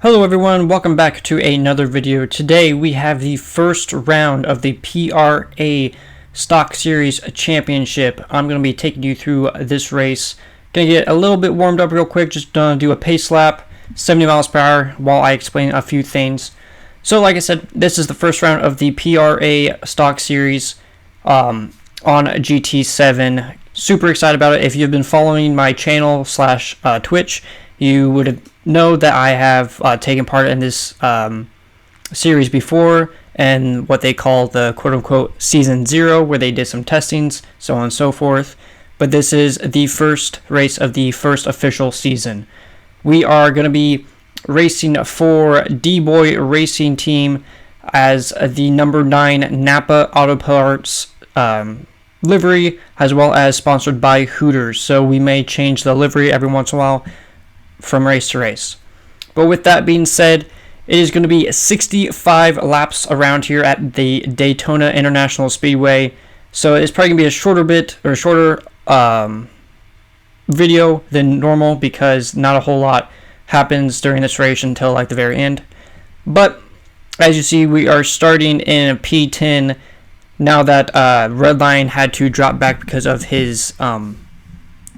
Hello everyone, welcome back to another video. Today we have the first round of the PRA Stock Series Championship. I'm going to be taking you through this race. Going to get a little bit warmed up real quick, just do a pace lap, 70 miles per hour while I explain a few things. So like I said, this is the first round of the PRA Stock Series on GT7. Super excited about it. If you've been following my channel / Twitch, you would know that I have taken part in this series before, and what they call the quote-unquote Season 0, where they did some testings, so on and so forth. But this is the first race of the first official season. We are going to be racing for D-Boy Racing Team as the number 9 Napa Auto Parts livery, as well as sponsored by Hooters. So we may change the livery every once in a while from race to race. But with that being said, it is going to be 65 laps around here at the Daytona International Speedway. So it's probably going to be a shorter video than normal, because not a whole lot happens during this race until like the very end. But as you see, we are starting in a P10 now that Redline had to drop back because of his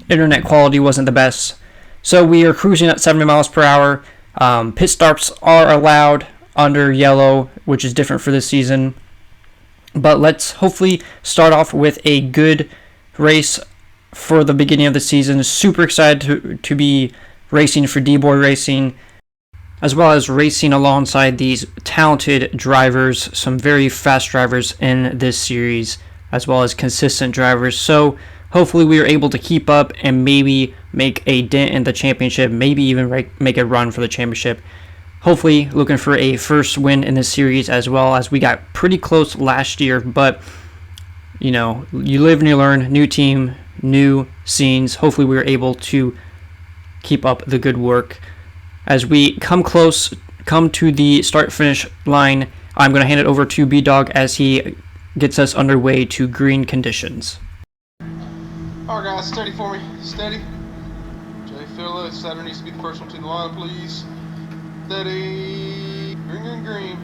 internet quality wasn't the best. So we are cruising at 70 miles per hour. Pit stops are allowed under yellow, which is different for this season. But let's hopefully start off with a good race for the beginning of the season. Super excited to be racing for D-Boy Racing, as well as racing alongside these talented drivers, some very fast drivers in this series, as well as consistent drivers. So hopefully we are able to keep up and maybe make a dent in the championship, maybe even make a run for the championship. Hopefully looking for a first win in this series, as well as we got pretty close last year. But, you know, you live and you learn. New team, new scenes. Hopefully we are able to keep up the good work. As we come to the start-finish line, I'm going to hand it over to B-Dog as he gets us underway to green conditions. Alright guys, steady for me, steady. Jay Phillips, Saturn needs to be the first one to the line, please. Steady, green, green.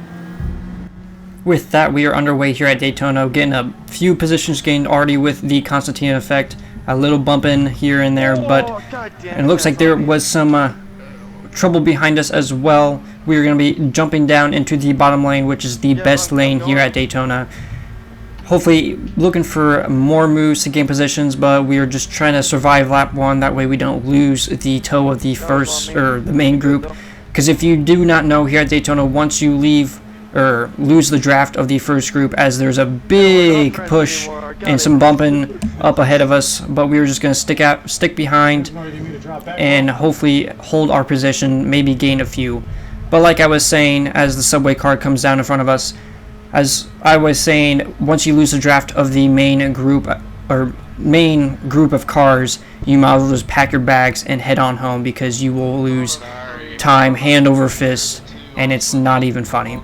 With that, we are underway here at Daytona, getting a few positions gained already with the Constantine effect. A little bump in here and there, but it looks like there was some trouble behind us as well. We are going to be jumping down into the bottom lane, which is the best lane here at Daytona. Hopefully looking for more moves to gain positions, but we are just trying to survive lap 1. That way we don't lose the toe of the first or the main group. Because if you do not know, here at Daytona, once you leave or lose the draft of the first group, as there's a big push and some bumping up ahead of us, but we were just going to stick behind and hopefully hold our position, maybe gain a few. But like I was saying, as the subway car comes down in front of us, as I was saying, once you lose the draft of the main group of cars, you might as well just pack your bags and head on home, because you will lose time hand over fist, and it's not even funny.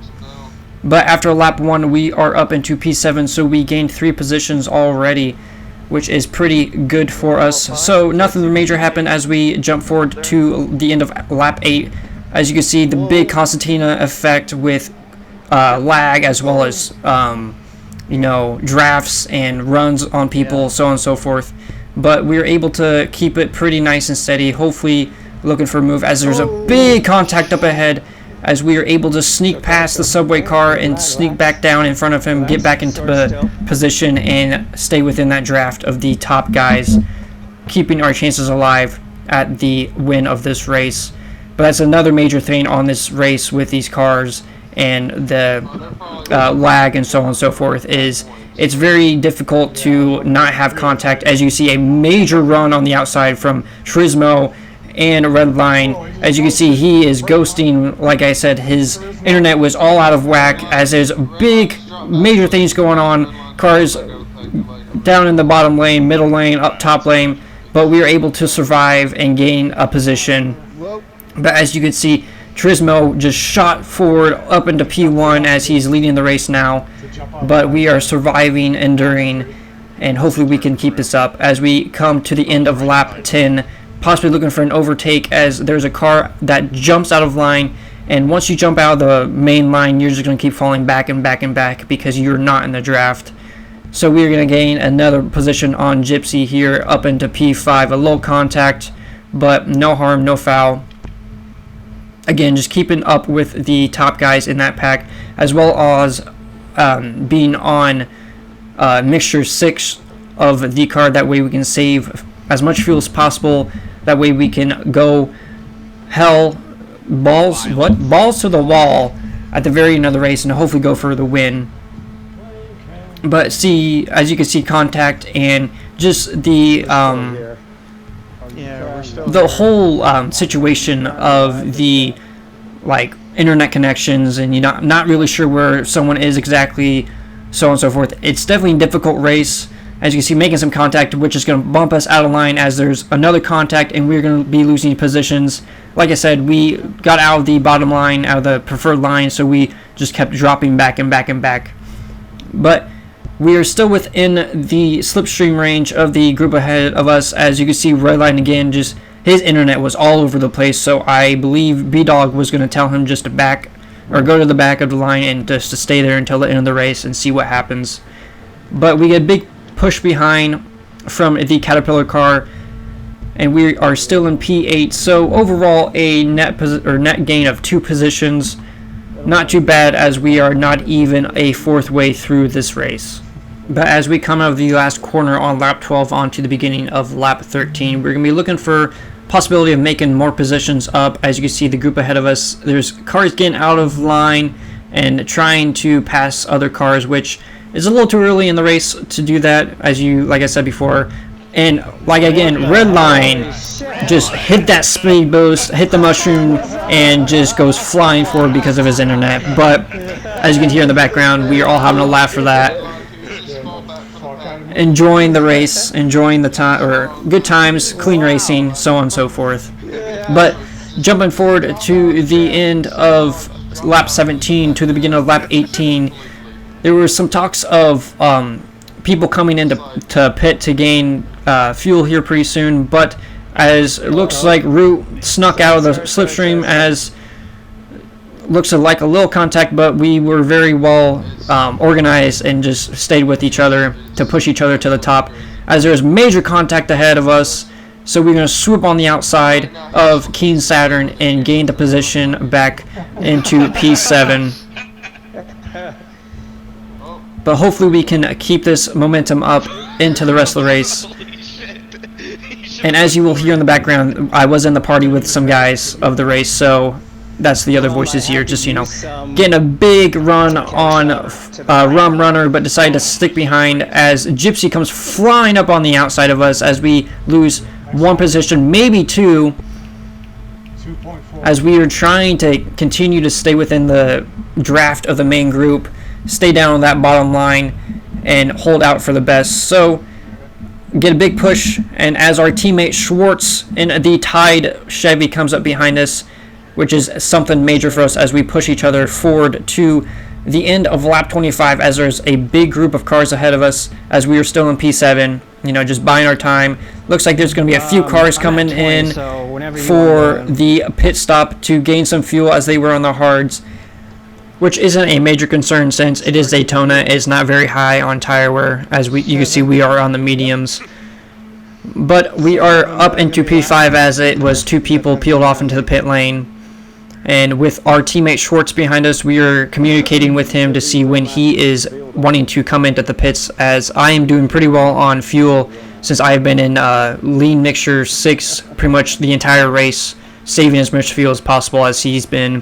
But after lap 1, we are up into P7, so we gained 3 positions already, which is pretty good for us. So nothing major happened as we jump forward to the end of lap 8. As you can see, the big Constantina effect with lag, as well as drafts and runs on people, so on and so forth. But we were able to keep it pretty nice and steady, hopefully looking for a move, as there's a big contact up ahead, as we are able to sneak past the subway car and sneak back down in front of him, get back into the position and stay within that draft of the top guys, keeping our chances alive at the win of this race. But that's another major thing on this race with these cars and the lag and so on and so forth, is it's very difficult to not have contact. As you see, a major run on the outside from Turismo and Redline. As you can see, he is ghosting. Like I said, his internet was all out of whack, as there's big major things going on. Cars down in the bottom lane, middle lane, up top lane, but we were able to survive and gain a position. But as you can see, Turismo just shot forward up into P1 as he's leading the race now, but we are surviving, enduring, and hopefully we can keep this up as we come to the end of lap 10, possibly looking for an overtake, as there's a car that jumps out of line And once you jump out of the main line, you're just going to keep falling back and back and back because you're not in the draft. So we're going to gain another position on Gypsy here up into P5. A low contact, but no harm, no foul. Again, just keeping up with the top guys in that pack, as well as being on mixture 6 of the card. That way we can save as much fuel as possible. That way we can go balls to the wall at the very end of the race and hopefully go for the win. But see, as you can see, contact and just the whole situation of the internet connections, and you're not really sure where someone is exactly, so on and so forth. It's definitely a difficult race. As you can see, making some contact, which is going to bump us out of line as there's another contact, and we're going to be losing positions. Like I said, we got out of the bottom line, out of the preferred line, so we just kept dropping back and back and back. But we are still within the slipstream range of the group ahead of us. As you can see, Redline again, just his internet was all over the place, so I believe B-Dog was going to tell him just to back, or go to the back of the line and just to stay there until the end of the race and see what happens. But we get a big push behind from the Caterpillar car, and we are still in P8, so overall a net gain of 2 positions. Not too bad, as we are not even a 4th way through this race. But as we come out of the last corner on lap 12 onto the beginning of lap 13, we're going to be looking for possibility of making more positions up. As you can see, the group ahead of us, there's cars getting out of line and trying to pass other cars, which is a little too early in the race to do that, like I said before. And again, Redline just hit that speed boost, hit the mushroom, and just goes flying forward because of his internet. But as you can hear in the background, we are all having a laugh for that, enjoying the race, enjoying the time, or good times, clean racing, so on and so forth. But jumping forward to the end of lap 17 to the beginning of lap 18, there were some talks of people coming into pit to gain fuel here pretty soon, but as it looks like Root snuck out of the slipstream, as looks like a little contact, but we were very well organized and just stayed with each other to push each other to the top, as there's major contact ahead of us. So we're going to swoop on the outside of Keen Saturn and gain the position back into P7. But hopefully we can keep this momentum up into the rest of the race. And as you will hear in the background, I was in the party with some guys of the race, so that's the other voices here, just, getting a big run on Rum Runner, but decided to stick behind as Gypsy comes flying up on the outside of us as we lose 1 position, maybe 2, as we are trying to continue to stay within the draft of the main group, stay down on that bottom line, and hold out for the best. So get a big push, and as our teammate Schwartz in the tied Chevy comes up behind us, which is something major for us as we push each other forward to the end of lap 25, as there's a big group of cars ahead of us as we are still in P7, just buying our time. Looks like there's going to be a few cars coming in for the pit stop to gain some fuel as they were on the hards, which isn't a major concern since it is Daytona. It's not very high on tire wear, as you can see we are on the mediums. But we are up into P5 as it was 2 people peeled off into the pit lane. And with our teammate Schwartz behind us, we are communicating with him to see when he is wanting to come into the pits, as I am doing pretty well on fuel since I have been in lean mixture 6 pretty much the entire race, saving as much fuel as possible, as he's a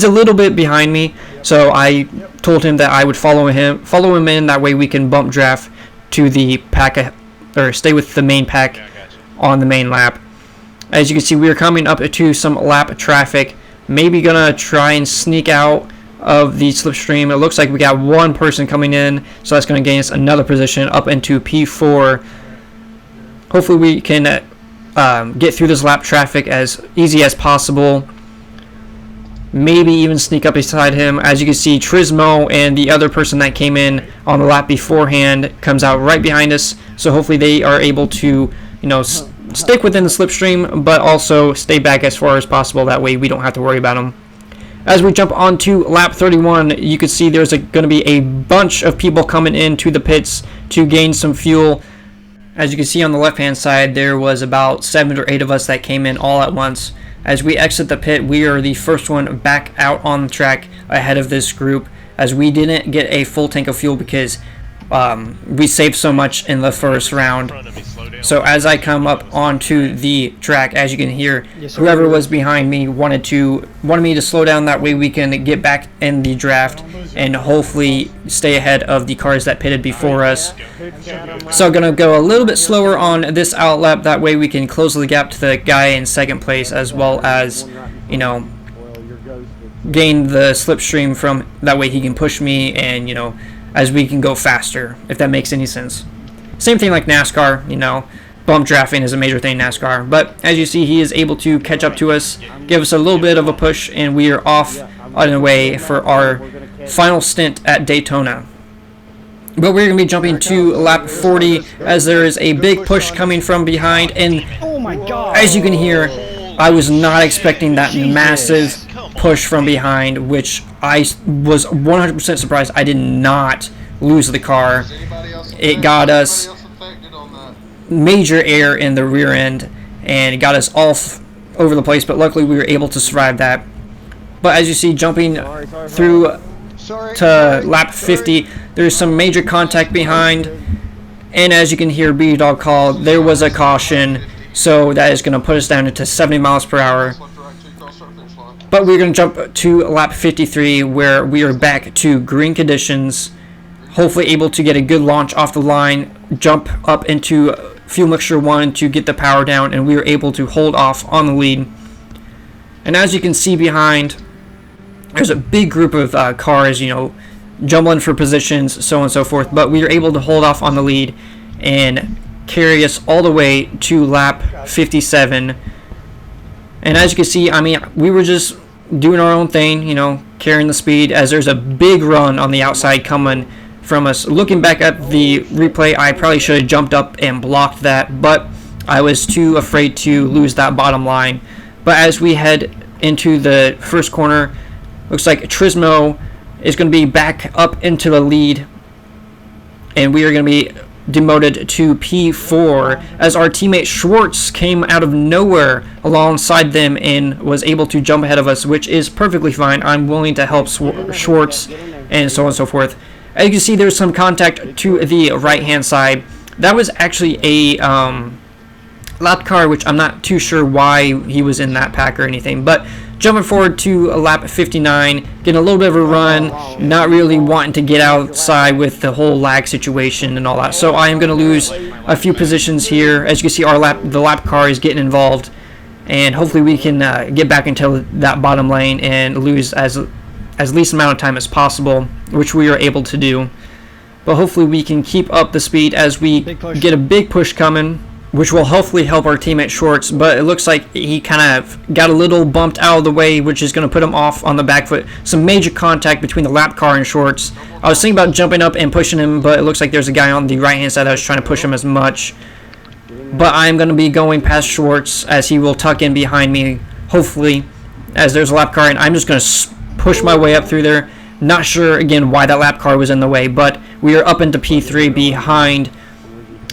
little bit behind me. So I told him that I would follow him in, that way we can bump draft to the pack, or stay with the main pack on the main lap. As you can see, we are coming up to some lap traffic. Maybe gonna try and sneak out of the slipstream. It looks like we got 1 person coming in, so that's gonna gain us another position up into P4. Hopefully we can get through this lap traffic as easy as possible. Maybe even sneak up beside him. As you can see, Trismo and the other person that came in on the lap beforehand comes out right behind us, so hopefully they are able to stick within the slipstream, but also stay back as far as possible. That way we don't have to worry about them. As we jump onto lap 31, you can see there's going to be a bunch of people coming into the pits to gain some fuel. As you can see on the left hand side, there was about 7 or 8 of us that came in all at once. As we exit the pit, we are the first one back out on the track ahead of this group, as we didn't get a full tank of fuel because we saved so much in the first round. So as I come up onto the track, as you can hear, whoever was behind me wanted me to slow down. That way we can get back in the draft and hopefully stay ahead of the cars that pitted before us. So gonna go a little bit slower on this outlap. That way we can close the gap to the guy in second place, as well as, you know, gain the slipstream from. That way he can push me, and, you know, as we can go faster, if that makes any sense. Same thing like NASCAR, you know, bump drafting is a major thing in NASCAR. But as you see, he is able to catch up to us, give us a little bit of a push, and we are off on the way for our final stint at Daytona. But we're going to be jumping to lap 40, as there is a big push coming from behind, and Oh my God! as you can hear, I was not expecting that massive push from behind, which I was 100% surprised I did not lose the car. It got us major air in the rear end, and it got us all over the place, but luckily we were able to survive that. But as you see, jumping through to lap 50, there's some major contact behind, and as you can hear B-Dog call, there was a caution, so that is going to put us down into 70 miles per hour. But we're going to jump to lap 53, where we are back to green conditions, hopefully able to get a good launch off the line, jump up into fuel mixture 1 to get the power down, and we were able to hold off on the lead. And as you can see behind, there's a big group of cars, you know, jumbling for positions, so on and so forth, but we were able to hold off on the lead and carry us all the way to lap 57. And as you can see, I mean, we were just doing our own thing, you know, carrying the speed, as there's a big run on the outside coming from us. Looking back at the replay, I probably should have jumped up and blocked that, but I was too afraid to lose that bottom line. But as we head into the first corner, looks like Turismo is going to be back up into the lead, and we are going to be demoted to P4 as our teammate Schwartz came out of nowhere alongside them and was able to jump ahead of us, which is perfectly fine. I'm willing to help Schwartz and so on and so forth. As you can see, there's some contact to the right hand side. That was actually a lap car, which I'm not too sure why he was in that pack or anything, but jumping forward to lap 59, getting a little bit of a run, not really wanting to get outside with the whole lag situation and all that. So I am going to lose a few positions here. As you can see, the lap car is getting involved, and hopefully we can get back into that bottom lane and lose as least amount of time as possible, which we are able to do. But hopefully we can keep up the speed as we get a big push coming, which will hopefully help our teammate Schwartz, but it looks like he kind of got a little bumped out of the way, which is going to put him off on the back foot. Some major contact between the lap car and Schwartz. I was thinking about jumping up and pushing him, but it looks like there's a guy on the right-hand side that was trying to push him as much. But I'm going to be going past Schwartz, as he will tuck in behind me, hopefully, as there's a lap car, and I'm just going to push my way up through there. Not sure, again, why that lap car was in the way, but we are up into P3 behind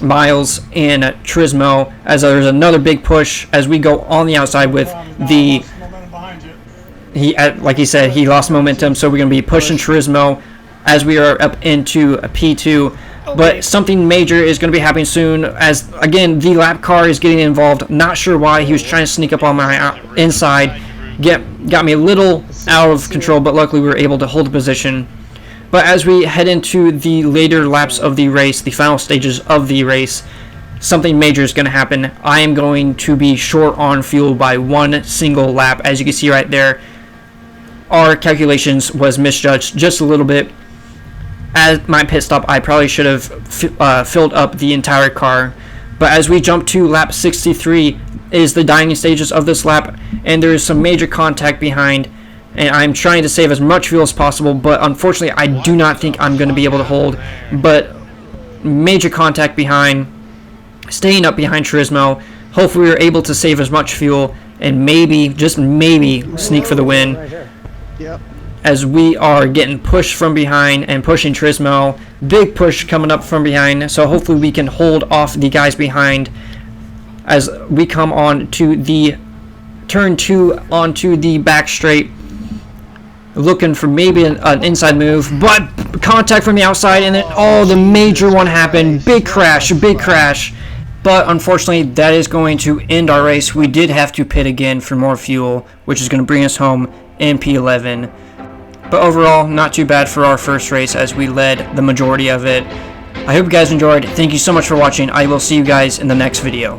Miles and Turismo, as there's another big push as we go on the outside with the like he said, he lost momentum, so we're going to be pushing Turismo as we are up into a P2. But something major is going to be happening soon, as again the lap car is getting involved. Not sure why. He was trying to sneak up on my inside, got me a little out of control, but luckily we were able to hold the position. But as we head into the later laps of the race, the final stages of the race, something major is going to happen. I am going to be short on fuel by one single lap. As you can see right there, our calculations was misjudged just a little bit. At my pit stop, I probably should have filled up the entire car. But as we jump to lap 63 is the dying stages of this lap, and there is some major contact behind. And I'm trying to save as much fuel as possible, but unfortunately I do not think I'm going to be able to hold. But major contact behind, staying up behind Turismo. Hopefully we're able to save as much fuel and maybe, just maybe, sneak for the win. Yep. As we are getting pushed from behind and pushing Trismo. Big push coming up from behind, so hopefully we can hold off the guys behind as we come on to the turn 2 onto the back straight. Looking for maybe an inside move, but contact from the outside, and then the major one happened. Big crash, big crash. But unfortunately, that is going to end our race. We did have to pit again for more fuel, which is going to bring us home in P11. But overall, not too bad for our first race as we led the majority of it. I hope you guys enjoyed. Thank you so much for watching. I will see you guys in the next video.